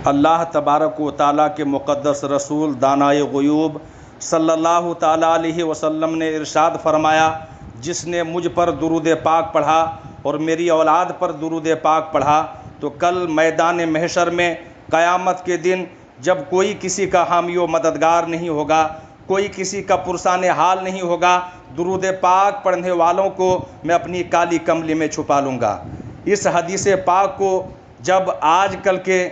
اللہ تبارک و تعالیٰ کے مقدس رسول دانائے غیوب صلی اللہ تعالیٰ علیہ وسلم نے ارشاد فرمایا، جس نے مجھ پر درود پاک پڑھا اور میری اولاد پر درود پاک پڑھا تو کل میدان محشر میں قیامت کے دن جب کوئی کسی کا حامی و مددگار نہیں ہوگا، کوئی کسی کا پرسان حال نہیں ہوگا، درود پاک پڑھنے والوں کو میں اپنی کالی کملی میں چھپا لوں گا۔ اس حدیث پاک کو جب آج کل کے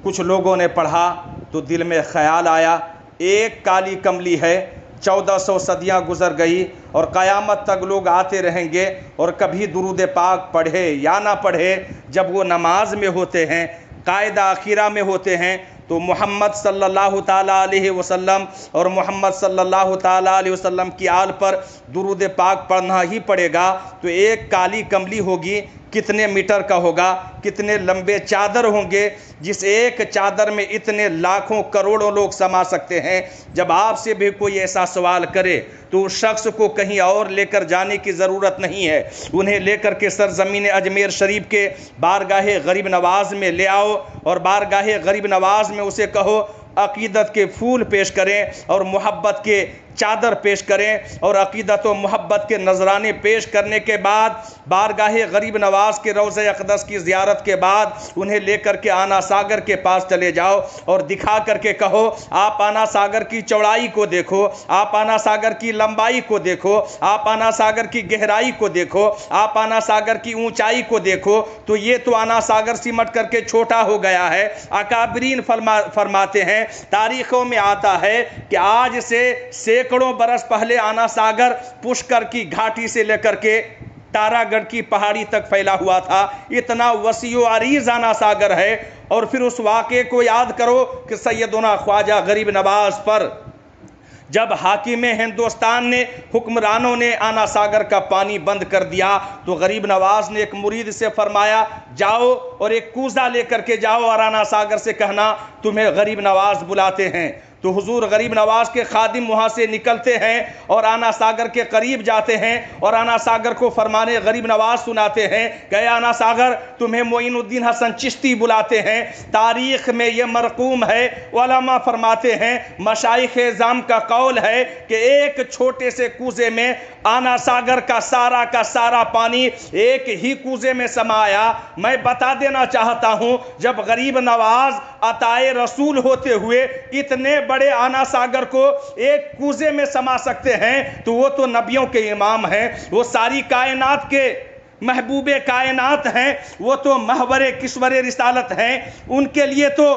کچھ لوگوں نے پڑھا تو دل میں خیال آیا، ایک کالی کملی ہے، 1400 صدیاں گزر گئی اور قیامت تک لوگ آتے رہیں گے اور کبھی درود پاک پڑھے یا نہ پڑھے، جب وہ نماز میں ہوتے ہیں، قائد آخرہ میں ہوتے ہیں تو محمد صلی اللہ تعالیٰ علیہ وسلم اور محمد صلی اللہ تعالیٰ علیہ وسلم کی آل پر درود پاک پڑھنا ہی پڑے گا۔ تو ایک کالی کملی ہوگی، کتنے میٹر کا ہوگا، کتنے لمبے چادر ہوں گے، جس ایک چادر میں اتنے لاکھوں کروڑوں لوگ سما سکتے ہیں۔ جب آپ سے بھی کوئی ایسا سوال کرے تو اس شخص کو کہیں اور لے کر جانے کی ضرورت نہیں ہے، انہیں لے کر کے سرزمین اجمیر شریف کے بارگاہ غریب نواز میں لے آؤ اور بارگاہ غریب نواز میں اسے کہو عقیدت کے پھول پیش کریں اور محبت کے چادر پیش کریں، اور عقیدت و محبت کے نذرانے پیش کرنے کے بعد بارگاہ غریب نواز کے روضہ اقدس کی زیارت کے بعد انہیں لے کر کے آنا ساگر کے پاس چلے جاؤ اور دکھا کر کے کہو آپ آنا ساگر کی چوڑائی کو دیکھو، آپ آنا ساگر کی لمبائی کو دیکھو، آپ آنا ساگر کی گہرائی کو دیکھو، آپ آنا ساگر کی اونچائی کو دیکھو، تو یہ تو آنا ساگر سمٹ کر کے چھوٹا ہو گیا ہے۔ اکابرین فرماتے ہیں، تاریخوں میں آتا ہے کہ آج سے سینکڑوں برس پہلے آنا ساگر پشکر کی گھاٹی سے لے کر کے تارا گڑھ کی پہاڑی تک پھیلا ہوا تھا، اتنا وسیع و عریض آنا ساگر ہے۔ اور پھر اس واقعے کو یاد کرو کہ سیدنا خواجہ غریب نواز پر جب حاکم ہندوستان نے، حکمرانوں نے آنا ساگر کا پانی بند کر دیا تو غریب نواز نے ایک مرید سے فرمایا جاؤ اور ایک کوزہ لے کر کے جاؤ اور آنا ساگر سے کہنا تمہیں غریب نواز بلاتے ہیں۔ تو حضور غریب نواز کے خادم وہاں سے نکلتے ہیں اور آنا ساگر کے قریب جاتے ہیں اور آنا ساگر کو فرمانے غریب نواز سناتے ہیں کہ آنا ساگر تمہیں معین الدین حسن چشتی بلاتے ہیں۔ تاریخ میں یہ مرقوم ہے، علماء فرماتے ہیں، مشائخ اعظام کا قول ہے کہ ایک چھوٹے سے کوزے میں آنا ساگر کا سارا پانی ایک ہی کوزے میں سمایا۔ میں بتا دینا چاہتا ہوں جب غریب نواز عطائے رسول ہوتے ہوئے اتنے بڑے آنا ساگر کو ایک کوزے میں سما سکتے ہیں تو وہ تو نبیوں کے امام ہیں، وہ ساری کائنات کے محبوب کائنات ہیں، وہ تو محور کشور رسالت ہیں، ان کے لیے تو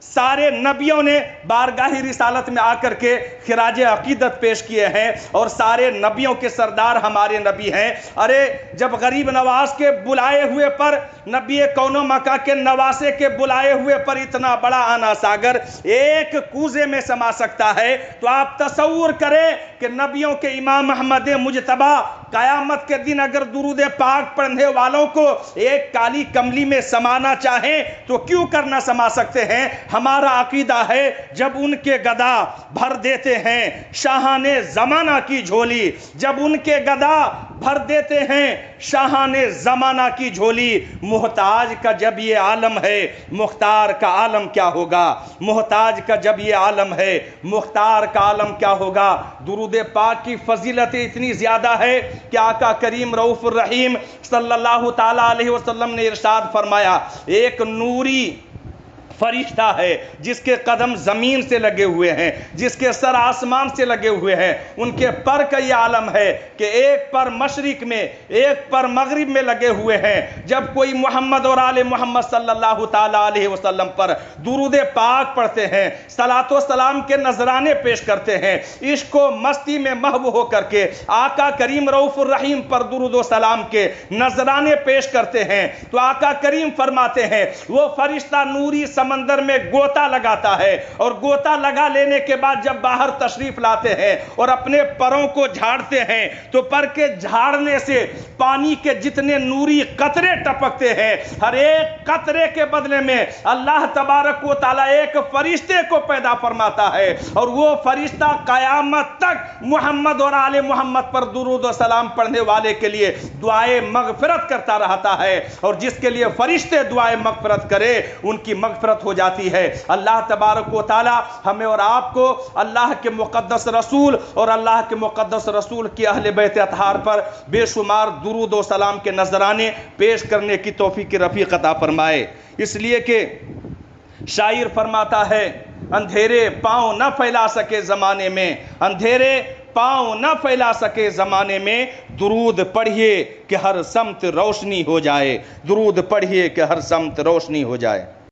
سارے نبیوں نے بارگاہ رسالت میں آ کر کے خراج عقیدت پیش کیے ہیں اور سارے نبیوں کے سردار ہمارے نبی ہیں۔ ارے جب غریب نواز کے بلائے ہوئے پر، نبی کون و مکہ کے نواسے کے بلائے ہوئے پر اتنا بڑا آنا ساگر ایک کوزے میں سما سکتا ہے تو آپ تصور کریں کہ نبیوں کے امام محمد مجتبی قیامت کے دن اگر درود پاک پڑھنے والوں کو ایک کالی کملی میں سمانا چاہیں تو کیوں کر نہ سما سکتے ہیں۔ ہمارا عقیدہ ہے جب ان کے گدا بھر دیتے ہیں شاہان زمانہ کی جھولی، جب ان کے گدا بھر دیتے ہیں شاہان زمانہ کی جھولی، محتاج کا جب یہ عالم ہے مختار کا عالم کیا ہوگا، محتاج کا جب یہ عالم ہے مختار کا عالم کیا ہوگا۔ درود پاک کی فضیلت اتنی زیادہ ہے کہ آقا کریم رؤوف الرحیم صلی اللہ تعالیٰ علیہ وسلم نے ارشاد فرمایا، ایک نوری فرشتہ ہے جس کے قدم زمین سے لگے ہوئے ہیں، جس کے سر آسمان سے لگے ہوئے ہیں، ان کے پر کا یہ عالم ہے کہ ایک پر مشرق میں ایک پر مغرب میں لگے ہوئے ہیں۔ جب کوئی محمد اور آل محمد صلی اللہ تعالیٰ علیہ وسلم پر درود پاک پڑھتے ہیں، صلاۃ و سلام کے نذرانے پیش کرتے ہیں، عشق و مستی میں محو ہو کر کے آقا کریم رؤوف الرحیم پر درود و سلام کے نذرانے پیش کرتے ہیں تو آقا کریم فرماتے ہیں وہ فرشتہ نوری سمندر میں گوتا لگاتا ہے اور گوتا لگا لینے کے بعد جب باہر تشریف لاتے ہیں اور اپنے پروں کو جھاڑتے ہیں تو پر کے جھاڑنے سے پانی کے جتنے نوری قطرے ٹپکتے ہیں، ہر ایک قطرے کے بدلے میں اللہ تبارک و تعالیٰ ایک فرشتے کو پیدا فرماتا ہے اور وہ فرشتہ قیامت تک محمد اور آل محمد پر درود و سلام پڑھنے والے کے لیے دعائے مغفرت کرتا رہتا ہے، اور جس کے لیے فرشتے دعائے مغفرت کرے ان کی مغفرت نفرت ہو جاتی ہے۔ اللہ تبارک و تعالی ہمیں اور آپ کو اللہ کے مقدس رسول اور اللہ کے مقدس رسول کی اہل بیت اطہار پر بے شمار درود و سلام کے نذرانے پیش کرنے کی توفیق رفیق عطا فرمائے۔ اس لیے کہ شاعر فرماتا ہے، اندھیرے پاؤں نہ پھیلا سکے زمانے میں، اندھیرے پاؤں نہ پھیلا سکے زمانے میں، درود پڑھیے کہ ہر سمت روشنی ہو جائے، درود پڑھیے کہ ہر سمت روشنی ہو جائے۔